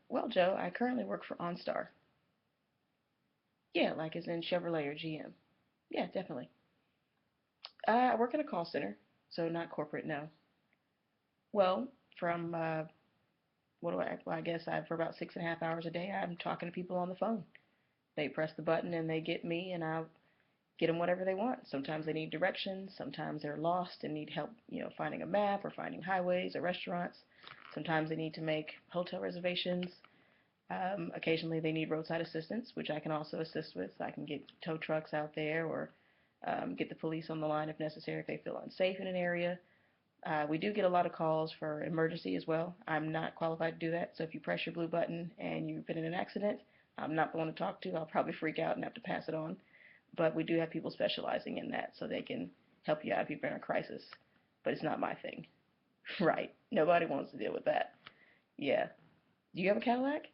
Well, Joe, I currently work for OnStar. Yeah, like as in Chevrolet or GM. Yeah, definitely. I work in a call center, so not corporate, no. Well, from what do I? Well, I guess for about 6.5 hours a day, I'm talking to people on the phone. They press the button and they get me, and I get them whatever they want. Sometimes they need directions. Sometimes they're lost and need help, finding a map or finding highways or restaurants. Sometimes they need to make hotel reservations. Occasionally they need roadside assistance, which I can also assist with. I can get tow trucks out there or get the police on the line if necessary if they feel unsafe in an area. We do get a lot of calls for emergency as well. I'm not qualified to do that, so if you press your blue button and you've been in an accident, I'm not the one to talk to. I'll probably freak out and have to pass it on. But we do have people specializing in that so they can help you out if you've been in a crisis. But it's not my thing. Right. Nobody wants to deal with that. Yeah. Do you have a Cadillac?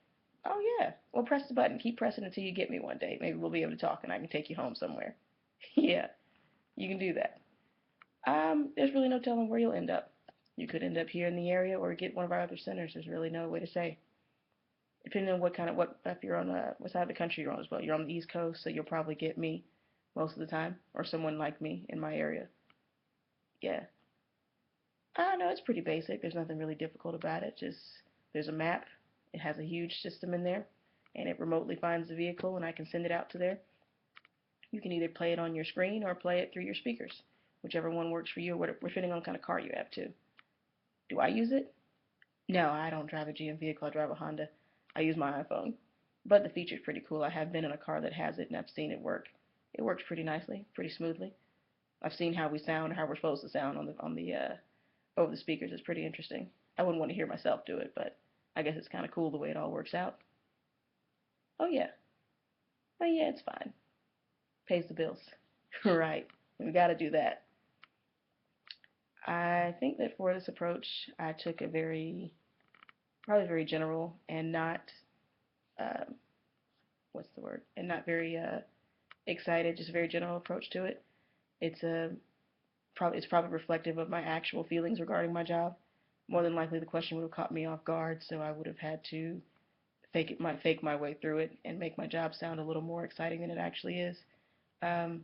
Oh, yeah. Well, press the button. Keep pressing until you get me one day. Maybe we'll be able to talk and I can take you home somewhere. Yeah, you can do that. There's really no telling where you'll end up. You could end up here in the area or get one of our other centers. There's really no way to say. Depending on what if you're on what side of the country you're on as well. You're on the East Coast, so you'll probably get me most of the time, or someone like me in my area. Yeah. No, it's pretty basic. There's nothing really difficult about it. Just there's a map. It has a huge system in there, and it remotely finds the vehicle, and I can send it out to there. You can either play it on your screen or play it through your speakers, whichever one works for you, or depending on the kind of car you have too. Do I use it? No, I don't drive a GM vehicle. I drive a Honda. I use my iPhone, but the feature's pretty cool. I have been in a car that has it, and I've seen it work. It works pretty nicely, pretty smoothly. I've seen how we sound, how we're supposed to sound on the over the speakers. It's pretty interesting. I wouldn't want to hear myself do it, but I guess it's kind of cool the way it all works out. Oh yeah, oh yeah, it's fine. Pays the bills. Right. We got to do that. I think that for this approach, I took a probably very general and not, um, what's the word, and not very excited, just a very general approach to it. It's a it's probably reflective of my actual feelings regarding my job. More than likely, the question would have caught me off guard, so I would have had to fake my way through it and make my job sound a little more exciting than it actually is. Um,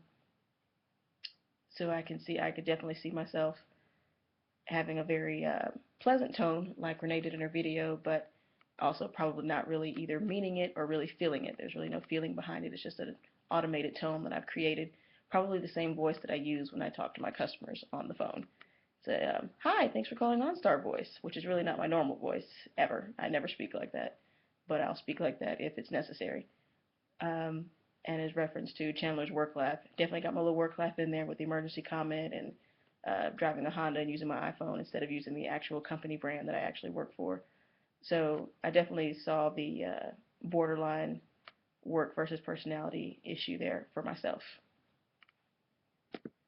so I could definitely see myself having a very pleasant tone, like Renee did in her video, but also probably not really either meaning it or really feeling it. There's really no feeling behind it. It's just an automated tone that I've created. Probably the same voice that I use when I talk to my customers on the phone. Say, hi, thanks for calling OnStar voice, which is really not my normal voice ever. I never speak like that, but I'll speak like that if it's necessary. Um, and as reference to Chandler's work life, definitely got my little work life in there with the emergency comment and driving a Honda and using my iPhone instead of using the actual company brand that I actually work for. So I definitely saw the borderline work versus personality issue there for myself.